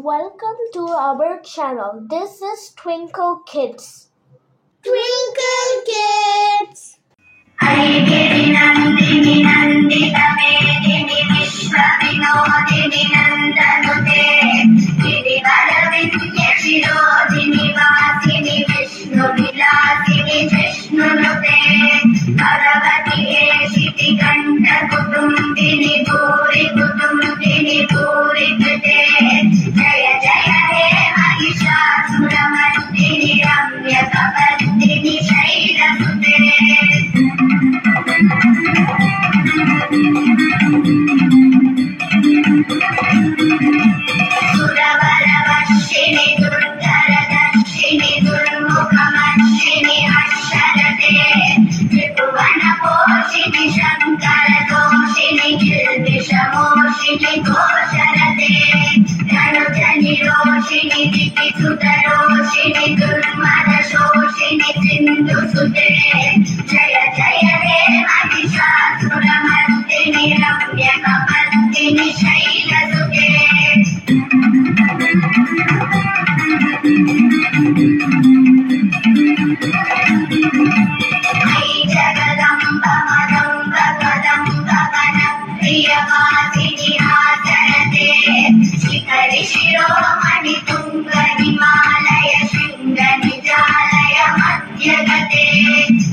Welcome to our channel. This is Twinkle Kids. Twinkle Kids. ऐगिरि नन्दिनि नन्दितमेदिनि विश्वविनोदिनि नन्दनुते गिरिवरविन्ध्यशिरोधिनि वासिनि विष्णुविलासिनि जिष्णुनुते भगवति हेशितिकण्ठकुटुम्बिनि भूरि कुटुम्बिनि भूरि कृते जय जय हे महिषासुरमर्दिनि रम्यकपर्दिनि शैलसुते सुरवरवर्षिणि दुर्धरदर्शिनि दुर्मुखमर्षिणि हर्षरते त्रिभुवनपोषिणि शङ्करदोषिणि गिरिशमोषिणि घोषरते धनुजनिरोषिणि दितिसुतरोषिणि दुर्मदशोषिणि सिन्धुसुते जय जय हे महिषासुरमर्दिनि रम्यकपर्दिनि शैलसुते मयि जगदम्ब मदम्ब कदम्ब वनप्रियवासिनि हासरते शिखरि शिरोमणि तुङ्ग हिमालय शृङ्ग निजालय मध्यगते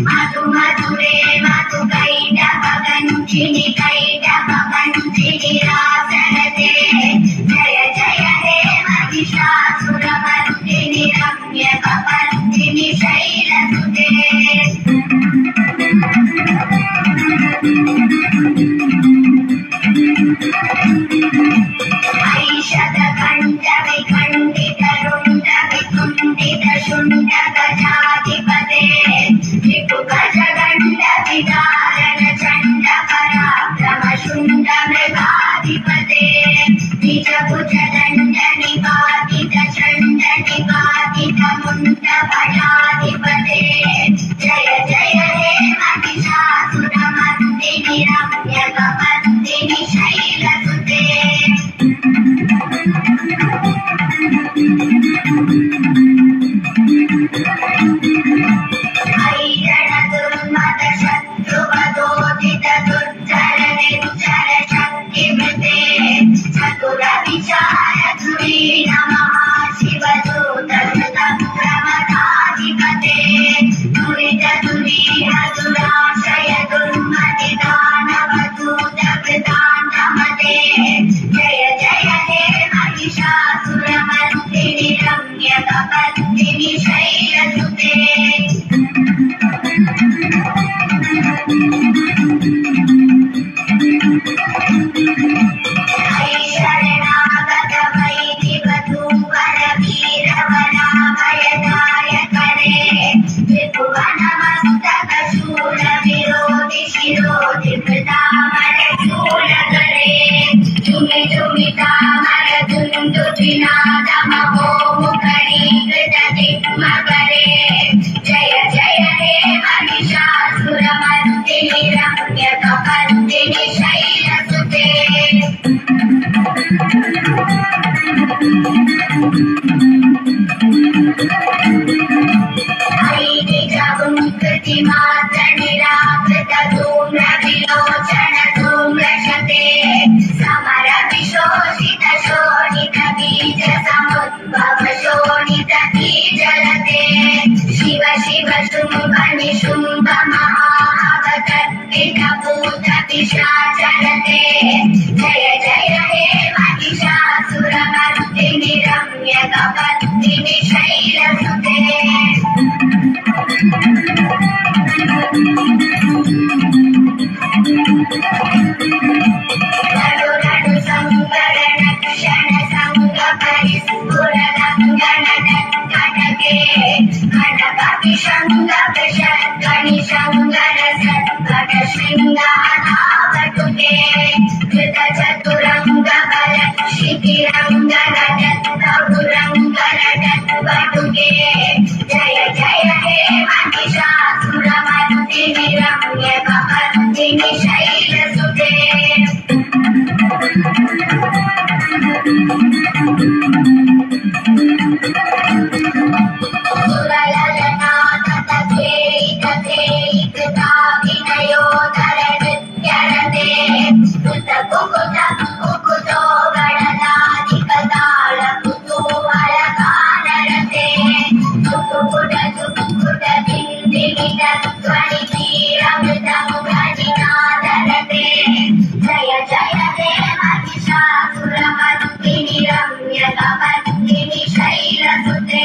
मधु मधुरे मधु कैटभगञ्चिनि कैटभगञ्चिनि रासरते जय जय हे महिषासुरमर्दिनि रम्यकपर्दिनि शैलसुते ऐषधकण्ठविखण्डितरुण्डविकुण्डितशुण्डगजाधिपते त्रिपुगजगण्डविदारण चण्डपराक्रमशुण्डमृगाधिपते निजभुजदण्डनिपातितचण्डनिपातितमुण्डभयाधिपते जय जय हे महिषासुरमर्दिनि रम्यकपर्दिनि शैलसुते ऐरण दुर्मद शत्रुवदोदित दुर्धर निर्जर शक्तिमृते चतुर विचार धुरीण महाशिवदूत प्रमदाधिपते दुरित दुरीह दुराशय दुर्मति दानवदूत कृतान्तमते जय जय हे महिषासुरमर्दिनि रम्यकपर्दिनि शैलसुते शरणागत वैदिवधूवर वीरवराभयदायकरे त्रिभुवनमस्तक शूल विरोधि शिरोधि कृतामर शूलकरे झुमि झुमि तामर दुन्दुभिनाद महोमुखरीकृत दिग्मकरे जय जय हे महिषासुरमर्दिनि रम्यकपर्दिनि शैलसुते निराकृत धूम्र विलोचन धूम्रशते समर विशोषित शोणित बीज समुद्भव शोणित बीजलते शिव शिव शुम्भ निशुम्भ महावतर्पित भूत पिशाचलते जय जय हे महिषासुरमर्दिनि रम्यकपर्दिनि शैलसुते नडु नडु संकरण क्षण संग परिस्फुरदङ्गन दङ्गनके कनक विषङ्ग विषर्गणि शङ्कर सद्भट शृङ्गाधावटुके कृत चतुरङ्ग बल क्षितिरङ्ग रजत्तपुरङ्ग रजत्वटुके जय जय हे महिषासुरमर्दिनि रम्यकपर्दिनि शैलसुते रम्यकपर्दिनि शैलसुते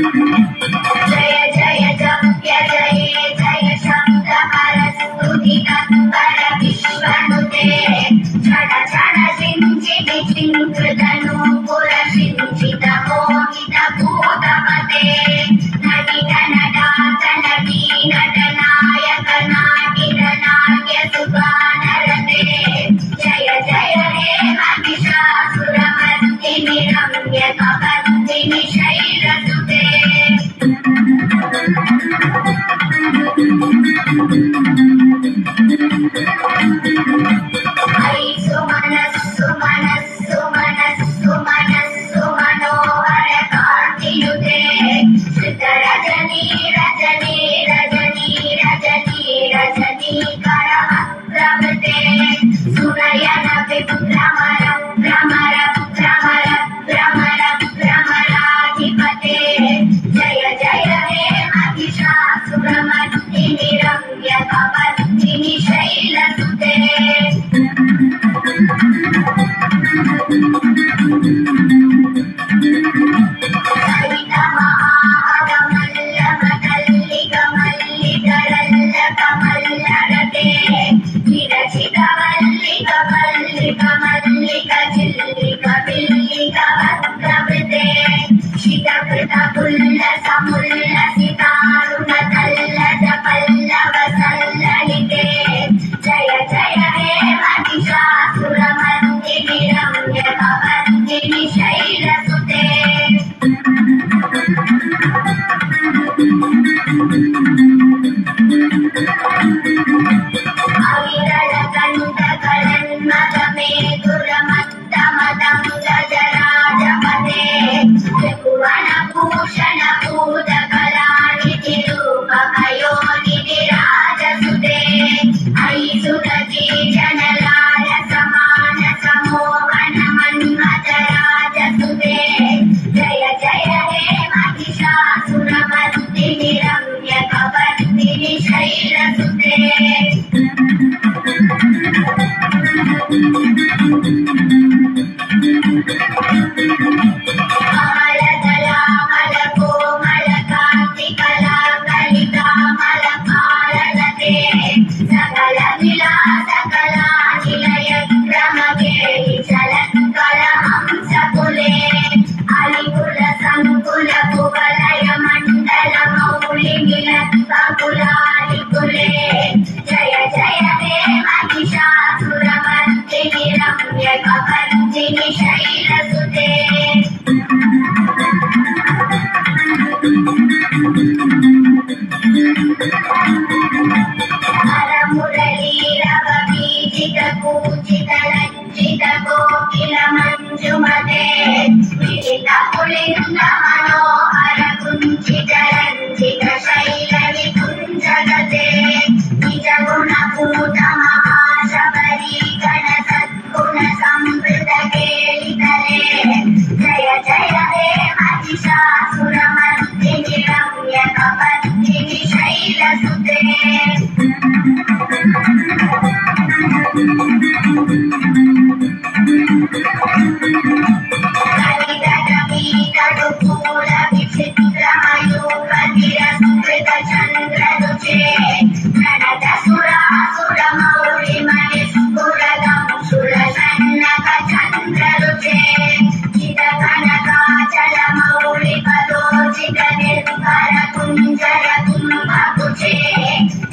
जय जय जप्य जये जय शब्दहर स्तुतितत्पर विश्वनुते झड झड सिञ्चिति चिङ्कृतनूपुर सिञ्चित मोहित भूतपते नटित नटात नटी नटनायक नाटित नाट्य सुगानरते जय जय हे महिषासुरमर्दिनि रम्यकपर्दिनि शैलसुते हरि सुमनस्सु मनस्सु मनस्सु मनस्सु मनोहर कान्तियुते श्रितरजनी रजनी रजनी रजनी रजनी करवक्त्रवते सुनयन विभ्रमर भ्रमर भ्रमर भ्रमर भ्रमराधिपते जय जय हे महिषासुरमर्दिनि रम्यकपर्दिनि शैलसुते कमल्लरते विरचित मल्लिक मल्लिक मल्लिक चिल्लिक बिल्लिक भद्रवृते शितकृत पुल्ल समुल्लसितारुण तल्लज पल्लव सल्ललिते जय जय हे महिषासुरमर्दिनि रम्यकपर्दिनि शैलसुते अविरल कंठ कलन्मदमेधुरमत्तमदङ्गजराजपते त्रिभुवन भूषण भूतकलानिधि रूपमयोनिधि राजसुते अयि सुरति जनलाल समान समोहन मन्मथ राजसुते जय जय हे महिषासुरमर्दिनि रम्यकपर्दिनि शैलसुते कमलदलामल कोमल कान्तिकला कलिकामल काललते सकल विलास कला निलय क्रमकेलि चलत्कल हंसकुले अलिकुल संकुल कुवलय मण्डल मौलि मिलत्कुलालिकुले जय जय हे महिषासुरमर्दिनि रम्यकपर्दिनि शैलसुते हरमुरलीरव बीजित कूजित लज्जित कोकिल मञ्जुमते विदित पुलिन्द मनोहर कुञ्चित रञ्जित शैल विकुञ्जगते निज गुणपूत महाशबरी गण सद्गुण संवृत केलितले जय जय हे महिषासुरमर्दिनि रम्यकपर्दिनि शैलसुते कलितटवीतटुपूर विचित्रमयूखतिरस्कृत चन्द्ररुचे प्रणत सुरासुरमौलिमनिस्फुरदंशुल सन्नक चन्द्ररुचे चितकनकाचल मौलिपदोचित निर्भर कुञ्जर कुम्भकुचे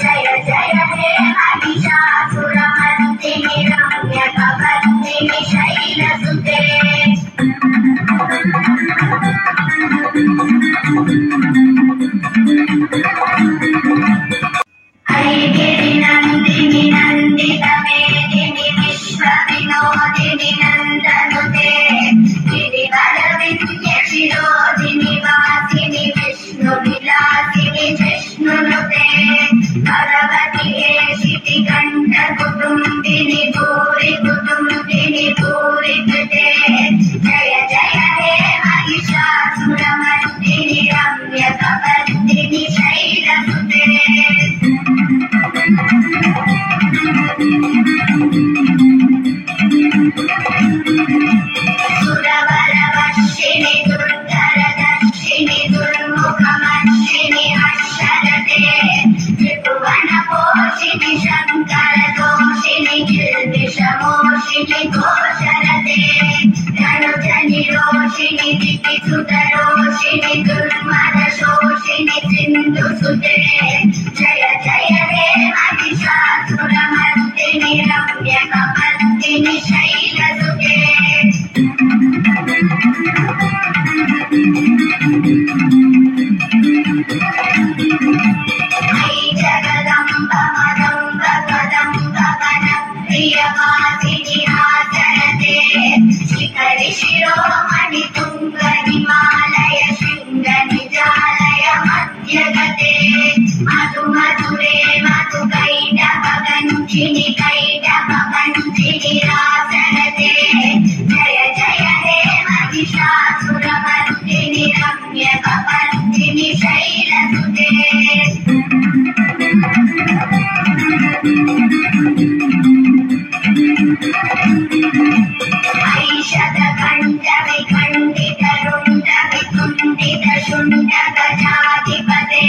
जय जय हे महिषासुरमर्दिनि रम्यकपर्दिनि शैलसुते हरिगिरि नन्दिनि नन्दित मेदिनि विश्वविनोदिनि नन्दनुते गिरिवर विन्य शिरोधिनि वासिनि विष्णुविलासिनि जिष्णुनुते भगवति हेशिति कण्ठ कुटुम्बिनि भूरि कुटुम्बिनि भूरि कृते जय जय हे महिषासुरमर्दिनि रम्यकपर्दिनि शैलसुते प्रियवासिनि आचरते शिखरि शिरोमणि तुङ्ग हिमालय शृङ्ग निजालय मध्यगते मधु मधुरे मधु कैटभवञ्चिनि कैटभवञ्चिनि आचरते जय जय हे महिषासुरमर्दिनि रम्यकपर्दिनि शैलसुते गजाधिपते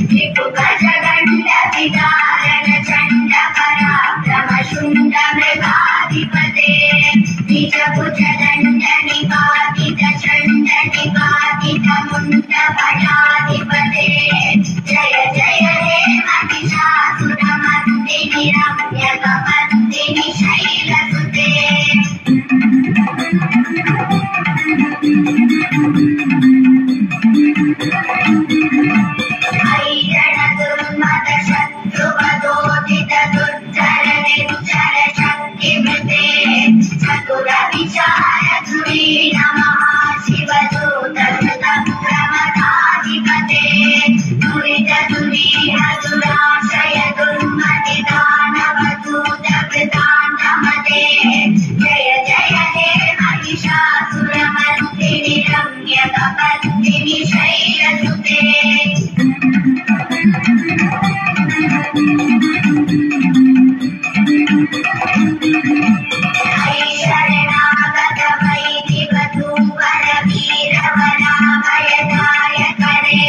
त्रिपुगजगण्ड विदारण चण्ड पराक्रम शुण्ड मृगाधिपते निजभुज दण्ड निपातित चण्ड निपातित मुण्ड भयाधिपते जय जय हे महिषासुरमर्दिनि रम्यकपर्दिनि शैलसुते जय जय हे महिषासुरमर्दिनि रम्यकपर्दिनि शैलसुते शरणागत वैदिवधूवर वीरवराभयदायकरे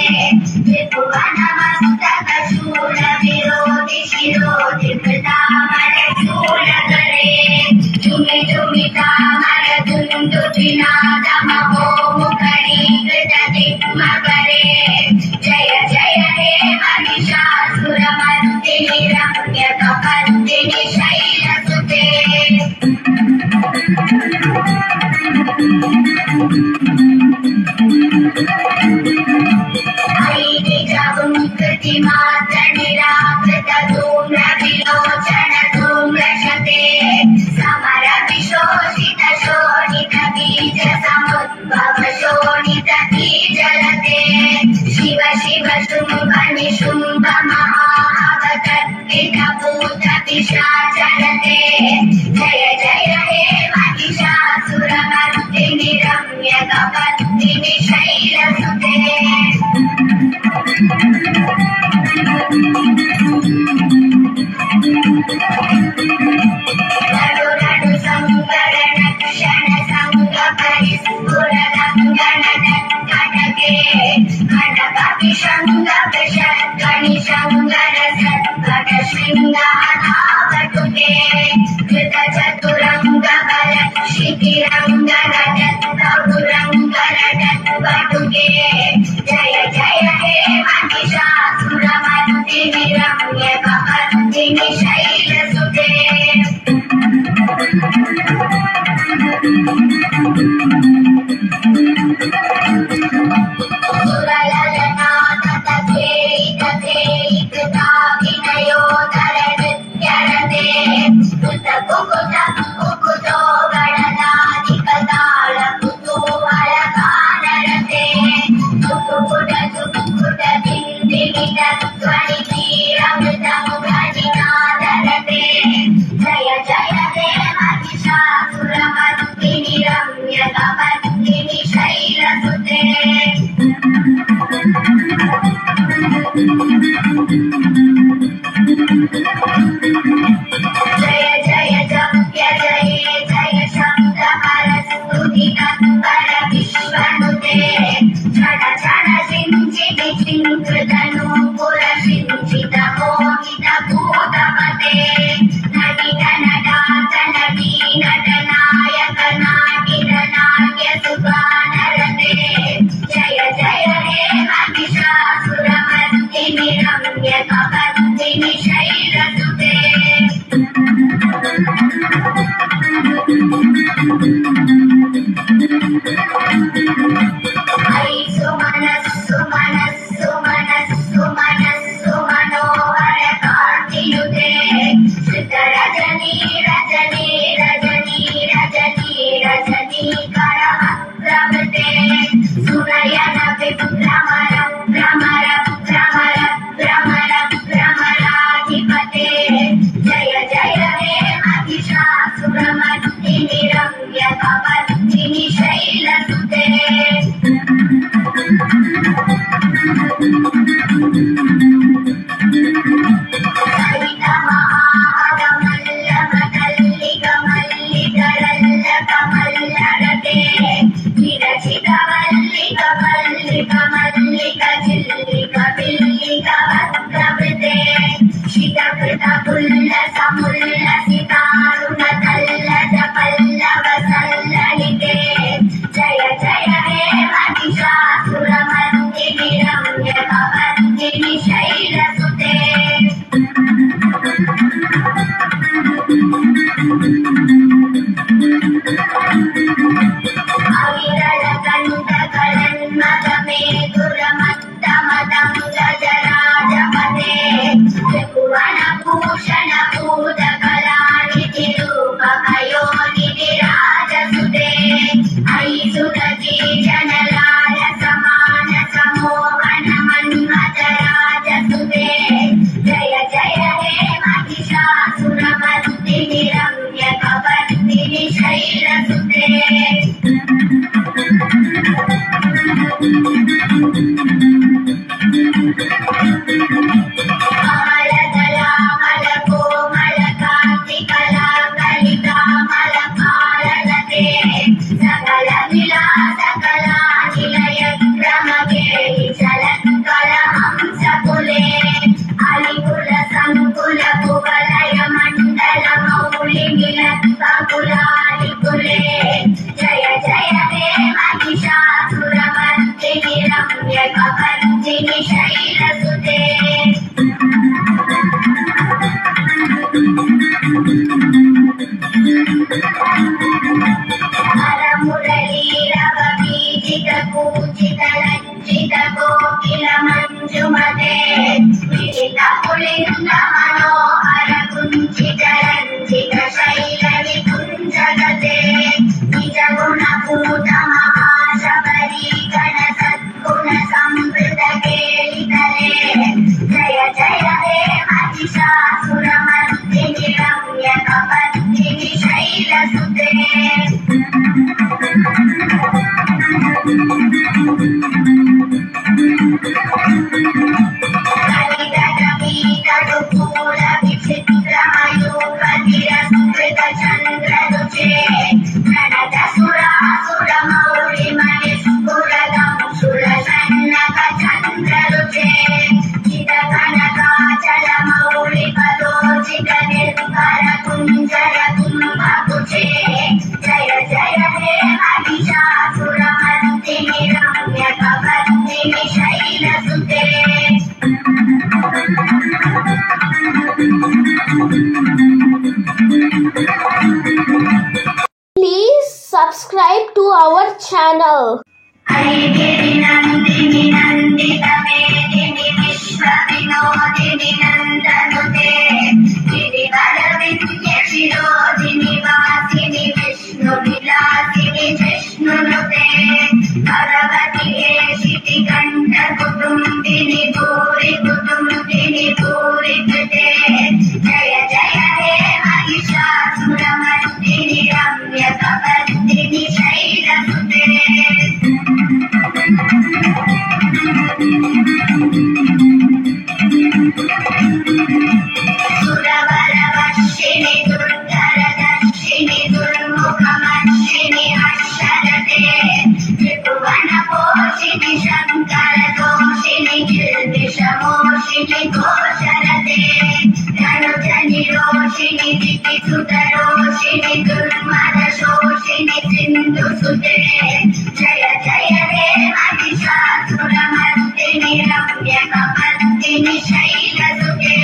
त्रिभुवनमस्तक शूल विरोधि शिरोधि कृतामर शूलकरे झुमि झुमि तामर दुन्दुभि नादमहोमुखरीकृत दिग्मकरे जय जय हे महिषासुरमर्दिनि रम्यकपर्दिनि शैलसुते निराकृत धूम्र विलोचन धूम्रशते समर विशोषित शोणित बीज समुद्भव शोणित बीजलते शिव शिव शुम्भ निशुम्भ महावकर्पित भूत पिशाचलते जय जय हे महिषासुरमर्दिनि रम्यकपर्दिनि शैलसुते रडु संकरण क्षण संग परिस्फुर रंगन कटके कनक विशंग विषर्गणि शंगर सत्कट शृंगाधावटुके कृत चतुरंग बल शिखिरंग रजत बहुरंग रजत वटुके जय जय हे महिषासुरमर्दिनि रम्यकपर्दिनि शैलसुते सुरललनादतथेयितथेयिकृताभिनयोदर नृत्यरते कुत कुकुत कुकुतो गणनाधिपताल कुतूहलगानरते कुकुट कुकुट बिन्दिगित ध्वनितीरमृतमुखनिनादरते जय जय हे महिषासुरमर्दिनि रम्यकपर्दिनि शैलसुते जय जय जप्य जय जय शब्द परस्तुति तत्पर विश्वनुते क्षण क्षण सिञ्चिति चिङ्कृतनूपुर सिञ्चित मोहित भूतपते नटित नटात नटी नटनायक नाटित नाट्य सुगानरते जय जय हे महिषासुरमर्दिनि रम्यकपर्दिनि शैलसुते ऐसु मनस्सु मनस्सु मनस्सु मनस्सु मनोहर कान्तियुते श्रितरजनीर मुल्लसितारुण कल्लज पल्लव सल्ललिते जय जय हे महिषासुरमर्दिनि रम्यकवर्दिनि शैलसुते अविरलकण्ठकलन्मदमेधुरमत्तमदङ्गजराजपते त्रिभुवनभूषणभूतकलानिधिरूपमयोनिधिराजसुते अयि सुरति जनलाय समान समोहन मन्मथराजसुते जय जय हे महिषासुरमर्दिनि रम्यकवर्दिनि शैलसुते कलिकामलकान्तिकलाकलिकामलकाललते सकल विलासकलानिलयक्रमकेलि चलत्कलहंसकुले अलिकुल संकुल कुवलय मण्डल मौलिमिलत्कुलालिकुले जय जय हे महिषासुरमर्दिनि रम्यकवर्दिनि शैलसुते कोकिलमञ्जुमते विदितपुलिङ्ग मनोहर कुञ्चित रञ्जित शैलविकुञ्जगते निजगुणपूत महाशबरी गण सद्गुण संवृत केलितले जय जय हे महिषासुरमर्दिनि रम्यकवर्दिनि शैलसुते चन्द्ररुचे प्रणत सुरासुरमौलिमणिस्फुरदं सुरसन्नक चन्द्ररुचे चिदकनकाचलमौलिपदोचित निर्भर कुञ्जर कुम्भकुचे जय जय हे Mahishasuramardini रम्यकवर्दिनि शैलसुते Please subscribe to our channel. ऐगिरि नन्दिनि नन्दितमेदिनि विश्वविनोदिनि नन्दनुते गिरिवरविन्ध्यशिरोधिनि वासिनि विष्णुविलासिनि जिष्णुनुते भगवति हेशिति कण्ठकुटुम्बिनि भूरि कुटुम्बिनि भूरि कृते जय जय हे महिषासुरमर्दिनि रम्यकवर्दिनि शैलसुते सुरवरवर्षिणि दुर्धरदर्शिनि दुर्मुखमर्षिणि हर्षरते त्रिभुवनपोषिणि शङ्करदोषिणि गिर्विषमोषिणि घोषरते धनुजनिरोषिणि दितिसुतरोषिणि दुर्मदशोषिणि सिन्धुसुते जय जय हे महिषासुरमर्दिनि रम्यकवर्दिनि शैलसुते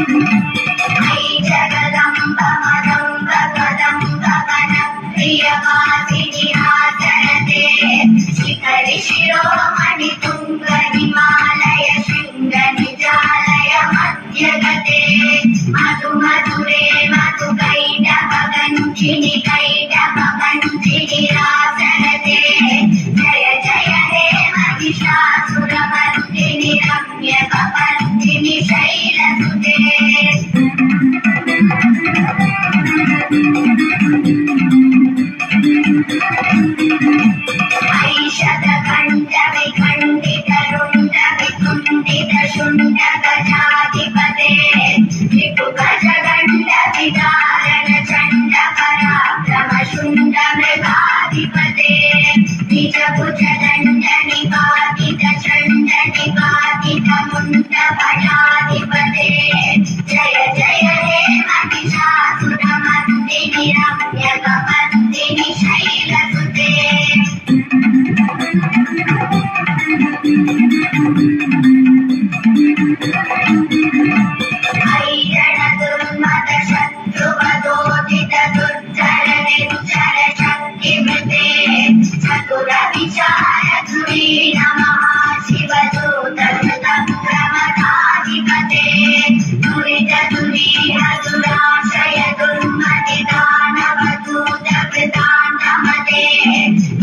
अयि जगदम्ब मदम्ब कदम्ब कनप्रियवासिनि हासरते शिखरि शिरोमणि तुङ्ग हिमालय शृङ्ग निजालय मध्यगते मधु मधुरे मधु कैडभगञ्जिनि कैडभगञ्जिनि रासरते जय जय हे महिषासुरमर्दिनि रम्यकवर्दिनि शैलसुते ऐशतकण्ठ विखण्डित रुण्ड विकुण्डित शुण्ड गजाधिपते त्रिपुगजगण्ड विदारण चण्ड पराक्रम शिवदूतप्रमदाधिपते दुरितदुरीहसुराशय दुर्मतिदानवदूतकृतान्तमते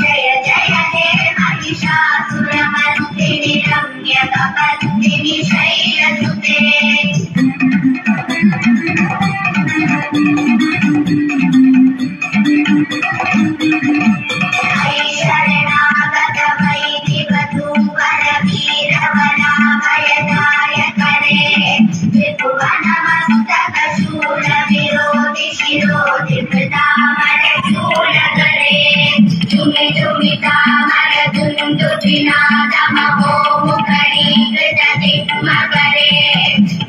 जय जय हे महिषासुरमर्दिनि रम्यकपर्दिनि शैलसुते शरणागत वैदिवधूवर वीरवराभयदायकरे त्रिभुवनमस्तक शूल विरोधि शिरोधि कृतामर शूलकरे झुमि झुमि तामर दुन्दुभिनाद महोमुखरीकृत दिग्मकरे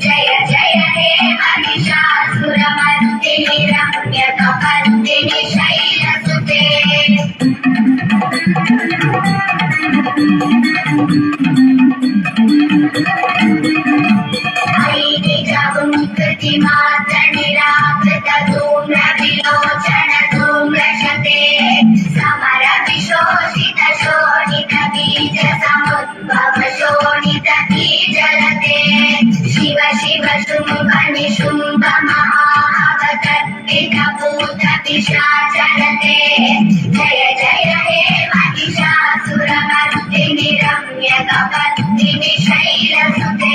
जय जय हे महिषासुरमर्दिनि रम्यकपर्दिनि शैलसुते कृतिमात्रनिराकृत धूम्र विलोचन धूम्रशते समर विशोषित शोणित बीज समुद्भव शोणित बीजलते शिव शिव शुम्भ निशुम्भ महावतर्पित भूत पिशाचलते जय जय हे महिषासुरमर्दिनि रम्यकपर्दिनि शैलसुते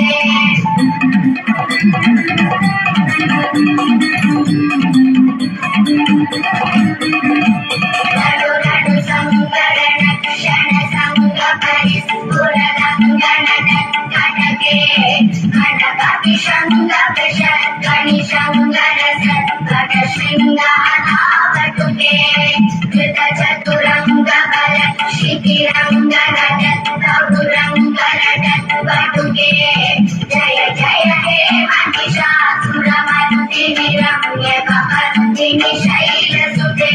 नडु नडु संकरण क्षण संग परिस्फुरदङ्गन कटके कनकविशङ्ग विषद्गणि शङ्कर सद्भट शृङ्गाधावटुके कृत चतुरङ्ग बल शिखिरङ्ग रजत्तगुरङ्ग रजत्वटुके जय जय हे महिषासुरमर्दिनि रम्यकपर्दिनि शैलसुते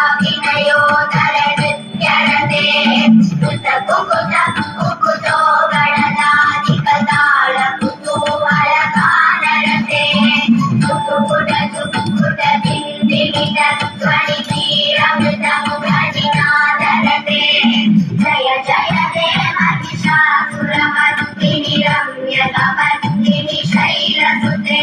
सुरललनाथतथेयितथेयिकृताभिनयोदर नृत्यरते कुत कुकुत कुकुतो गणनादिकताल कुतूहलगानरते कुकुट कुकुट बिन्दिमित ध्वनितीरमृतमुखनिनादरते जय जय हे महिषासुरमर्दिनि रम्यकपर्दिनि शैलसुते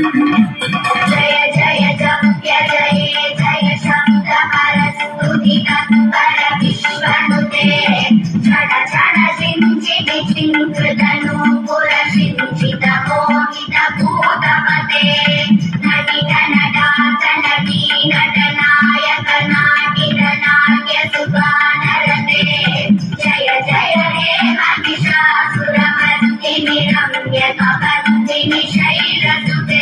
जय जय जप्य जय जय शब्दहर स्तुति तत्पर विश्वनुते क्षण क्षण सिञ्चिति चिङ्कृतनूपुर सिञ्चित मोहित भूतपते नटित नटात नटी नटनायक नाटित नाट्य सुगानरते जय जय हे महिषासुरमर्दिनि रम्यकपर्दिनि शैलसुते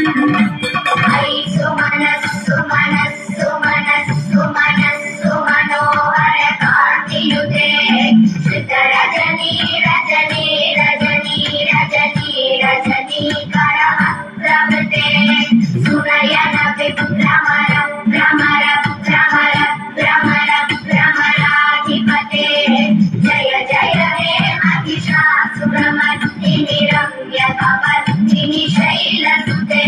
ऐ सुमनस्सु मनस्सु मनस्सु मनस्सु मनोहर कान्तियुते श्रितरजनी रजनी रजनी रजनी रजनी करवक्त्रवृते सुनयन विभ्रमर भ्रमर भ्रमर भ्रमर भ्रमराधिपते जय जय हे महिषासुरमर्दिनि रम्यकपर्दिनि शैलसुते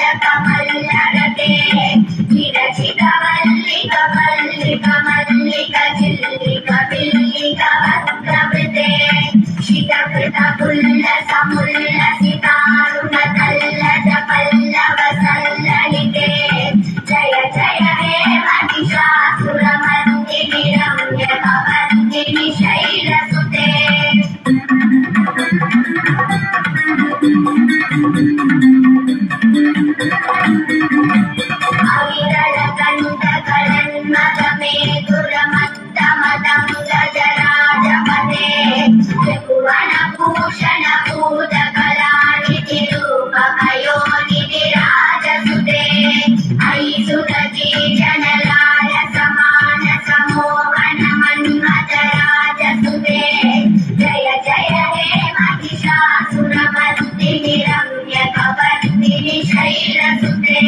मल्लिकमल्लिकमल्लिकरल्लकमल्लरते चिरचिरमल्लिकमल्लिकचिल्लिकबिल्लिकवक्त्रवृते शितकृतपुल्लसमुल्लसितारुणतल्लज पल्लव सल्ललिते जय जय हे महिषासुरमर्दिनि रम्यकपर्दिनि शैलसुते अविरलकण्ठकलन्मदमेधुरमत्तमदङ्गजराजपते त्रिभुवनभूषणभूतकला जनलाल समान समोहन मन्मथराजसुते जय जय हे महिषासुरमर्दिनि रम्यकपर्दिनि शैलसुते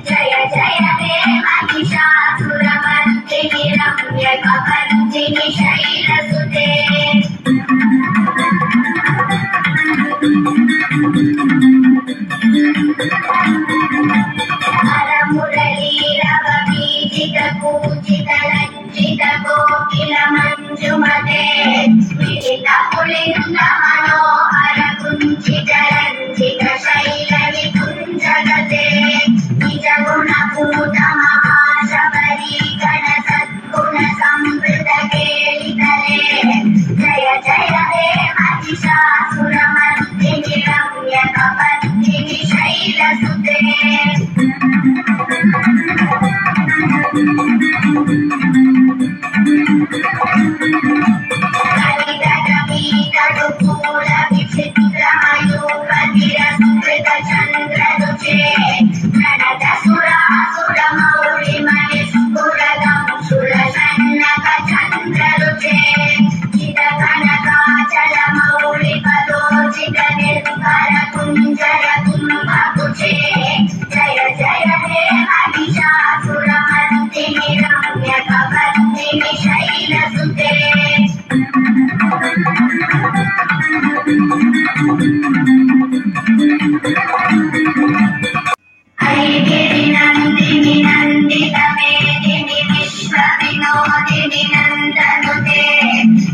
जय जय हे महिषासुरमर्दिनि रम्यकपर्दिनि शैलसुते कोकिलमञ्जुमते विदितपुलिन्द मनोहर कुञ्चितरञ्जित शैलविकुञ्जगते निजगुणपूत महाशबरी गणसद्गुण संवृत केलितले जय जय हे महिषासुरमर्दिनि रम्यकपर्दिनि शैलसुते जय जय हे महिषासुरमर्दिनि रम्यकपर्दिनि शैलसुते ऐगिरिनन्दिनि नन्दितमेदिनि विश्वविनोदिनि नन्दनुते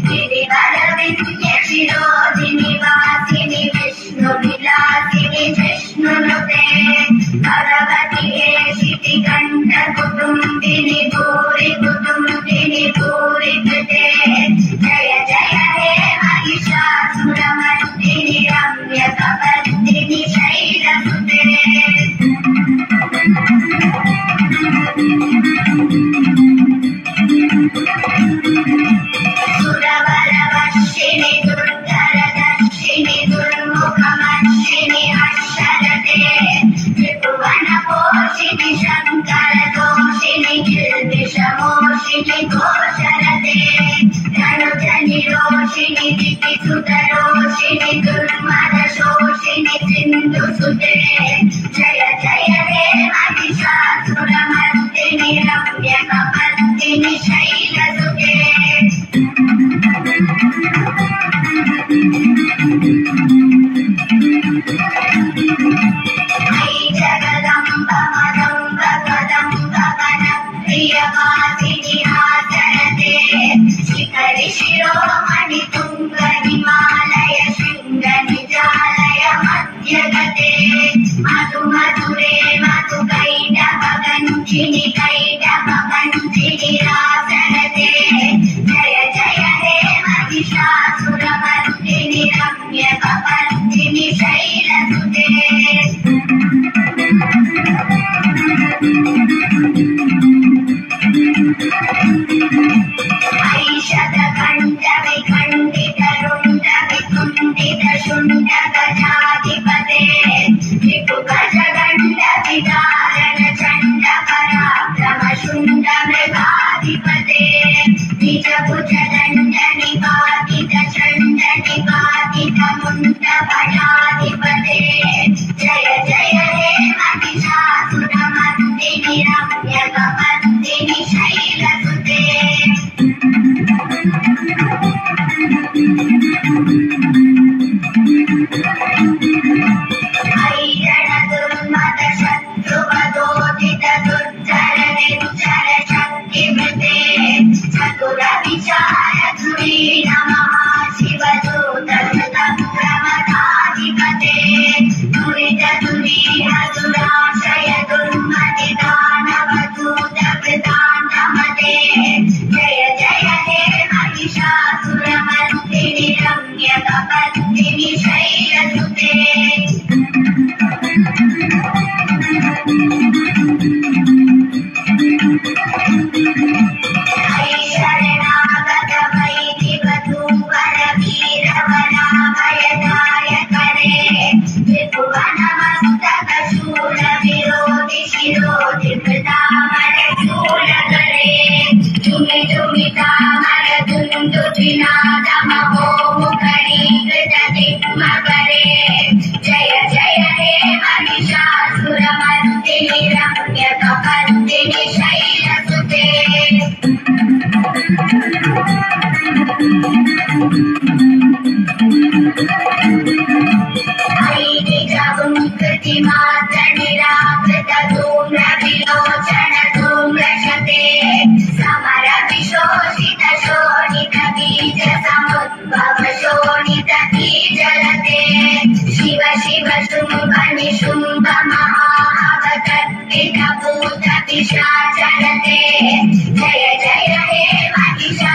गिरिवरविन्यशिरोधिनि वासिनि विष्णुविलासिनि जिष्णुनुते भगवति हेशिति कण्ठकुटुम्बिनि भूरि कुटुम्बिनि भूरि कृते जय जय हे महिषासुरमर्दिनि रम्यकपर्दिनि शैलसुते सुरवरवर्षिणि दुर्धरदर्शिनि दुर्मुखमर्षिणि हर्षरते त्रिभुवनपोषिणि शङ्करदोषिणि गिरिशमोषिणि घोषरते धनुजनिरोषिणि दितिसुतरोषिणि दुर्मदशोषिणि सिन्धुसुते जय जय हे महिषासुरमर्दिनि रम्यकपर्दिनि शैलसुते जगदम्ब मदम्ब कदम्ब कनप्रियवासिनि हासरते शिखरि शिरोमणि तुङ्ग हिमालय शृङ्ग निजालय मध्यगते मधु मधुरे मधु कैटभगञ्चिनि कैटभगञ्चिनि रासरते जय जय हे महिषासुरमर्दिनि रम्यकपर्दिनि शैलसुते ऐषधकण्ठविखण्डितरुण्डविकुण्डितशुण्डगजाधिपते त्रिपुगजगण्डविदारण चण्ड पराक्रम शुण्डमृगाधिपते निजभुजदण्ड निपातित चण्ड निपातित मुण्डभयाधिपते जय जय हे महिषासुरमर्दिनि रम्यकपर्दिनि शैलसुते ऐरण दुर्मद शत्रुवदोदित दुर्धर निर्जर शक्तिमृते चतुर विचार धुरीण महाशिवदूत प्रमदाधिपते दुरित दुरीह दुराशय दुर्मति दानवदूत महिषाचरते जय जय हे महिषासुरमर्दिनि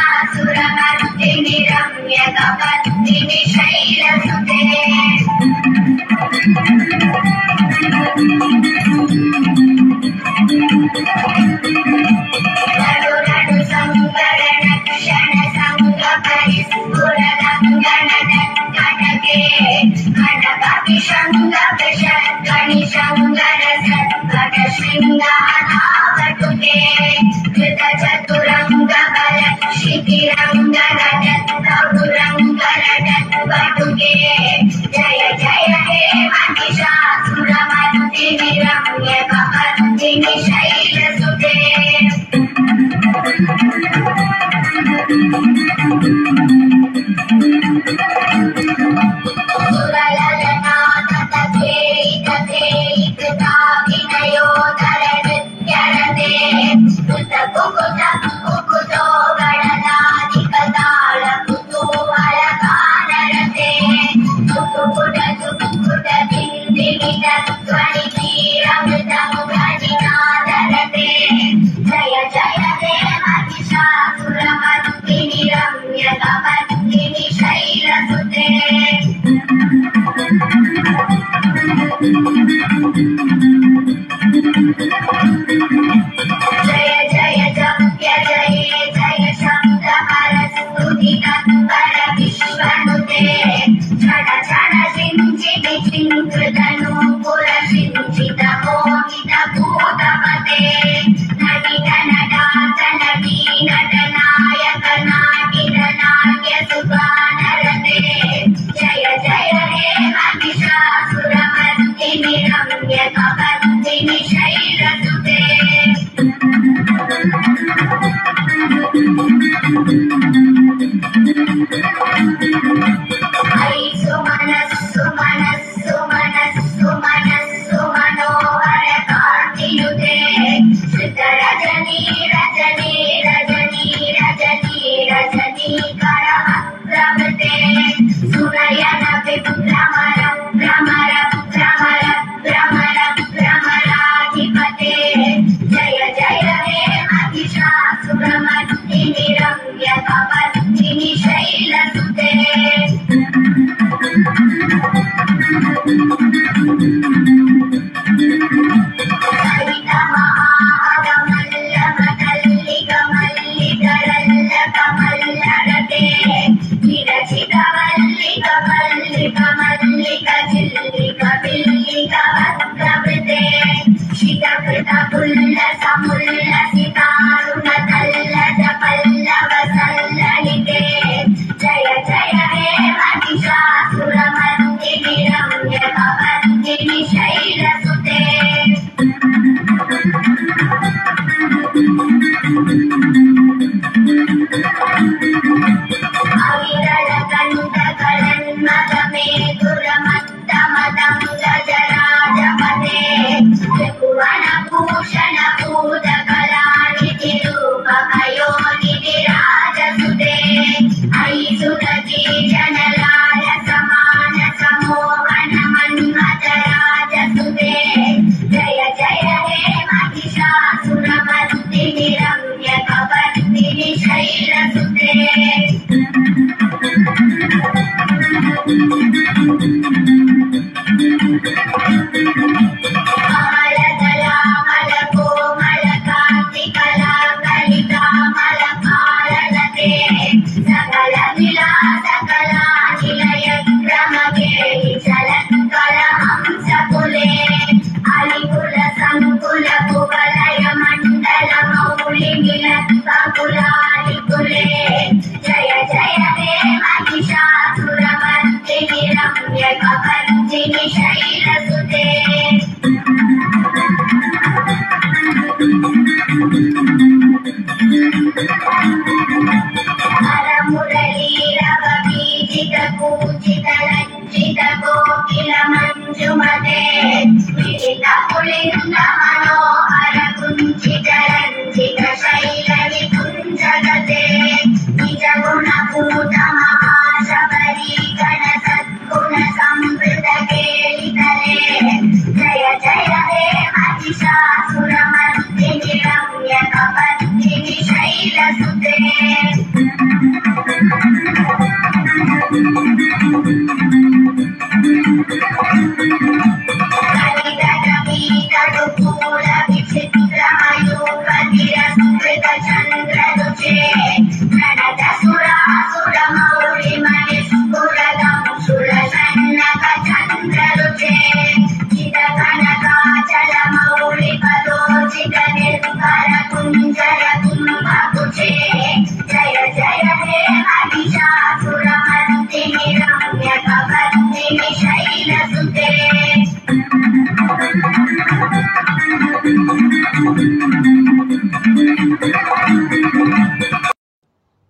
रम्यकपर्दिनि शैलसुते रडु संकरण क्षण संग परिस्फुरदङ्गणकटके कनकविशङ्ग विषद्गणिशङ्गरस शृङ्गानावटुके कृतचतुरङ्गबलक्षितिरङ्गनटुरङ्गनटुके जय जय हे महिषासुरमर्दिनि रम्यकपर्दिनि शैलसुते जय जय हे महिषासुरमर्दिनि रम्यकपर्दिनि शैलसुते जय जय जप्य जय जय शब्दहरस्तुति तत्पर विश्वनुते क्षण क्षण सिञ्चिति चिङ्कृतनूपुर सिञ्चित मोहित भूतपते नटित नटात नटी नटनायक नाटित नाट्य सुगानरते जय जय हे महिषासुरमर्दिनि रम्यकपर्दिनि शैलसुते ऐसु मनस्सु मनस्सु मनस्सु मनस्सु मनोहर कान्तियुते श्रित रजनी रजनी रजनी रजनी रजनीकर प्रभृते सुनयन विभ्रमर भ्रमर भ्रमर भ्रमर भ्रमराधिपते जय जय हे महिषासुरमर्दिनि रम्यकपर्दिनि शैलसुते मल्लिकमल्लिकमल्लिकरल्लकमल्लरते चिरचिरमल्लिकमल्लिकचिल्लिकबिल्लिकभद्रवृते शितकृतपुल्लसमुल्लसितारुणतल्लजपल्लवसल्ललिते जय जय हे महिषासुरमर्दिनि रम्यकपर्दिनि शैलसुते अविरलकण्ठकलन्मदमेधुरमत्तमदङ्गजराजपते त्रिभुवनभूषणभूतकलानिधिरूपमयोनिधिराजसुते अयि सुरति जनलाय समान समोहन मन्मथराजसुते जय जय हे महिषासुरमर्दिनि रम्यकपर्दिनि शैलसुते कमलकोमलकान्तिकलाकलिकामलकाललते सकल विलासकलानिलय क्रमकेलि चलत्कलहंसकुले अलिकुल संकुल कुवलय मण्डल मौलिमिलत्कुलालिकुले जय जय हे महिषासुरमर्दिनि रम्यकपर्दिनि शैलसुते हरमुरलीरवबीजितकूजितलज्जितकोकिलमञ्जुमते विदितपुलिङ्गमनोहर कुञ्चितरञ्जितशैलविकुञ्जगते निजगुणपूतमहाशबरीगणसद्गुणसंवृतकेलितले जय जय हे महिषासुरमर्दिनि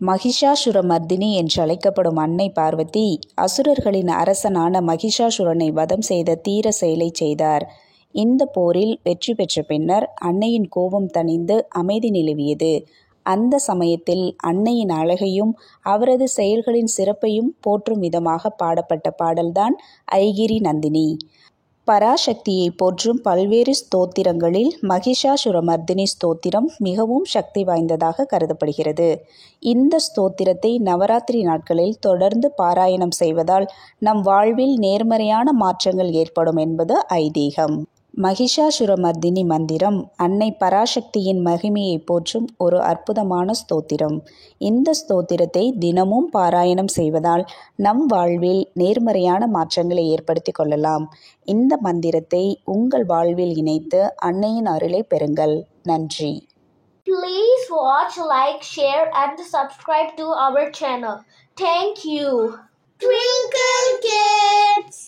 மகிஷாசுரமர்தினி என்று அழைக்கப்படும் அன்னை பார்வதி அசுரர்களின் அரசனான மகிஷாசுரனை வதம் செய்த தீர செயலை செய்தார். இந்த போரில் வெற்றி பெற்ற பின்னர் அன்னையின் கோபம் தணிந்து அமைதி நிலவியது. அந்த சமயத்தில் அன்னையின் அழகையும் அவரது செயல்களின் சிறப்பையும் போற்றும் விதமாக பாடப்பட்ட பாடல்தான் ஐகிரி நந்தினி. பராசக்தியை போற்றும் பல்வேறு ஸ்தோத்திரங்களில் மகிஷாசுரமர்தினி ஸ்தோத்திரம் மிகவும் சக்தி வாய்ந்ததாக கருதப்படுகிறது. இந்த ஸ்தோத்திரத்தை நவராத்திரி நாட்களில் தொடர்ந்து பாராயணம் செய்வதால் நம் வாழ்வில் நேர்மறையான மாற்றங்கள் ஏற்படும் என்பது ஐதீகம். மகிஷாசுரமர்தினி மந்திரம் அன்னை பராசக்தியின் மகிமையை போற்றும் ஒரு அற்புதமான ஸ்தோத்திரம். இந்த ஸ்தோத்திரத்தை தினமும் பாராயணம் செய்வதால் நம் வாழ்வில் நேர்மறையான மாற்றங்களை ஏற்படுத்தி கொள்ளலாம். இந்த மந்திரத்தை உங்கள் வாழ்வில் இணைத்து அன்னையின் அருளை பெறுங்கள். நன்றி. Please watch, like, share and subscribe to our channel. Thank you. Twinkle Kids.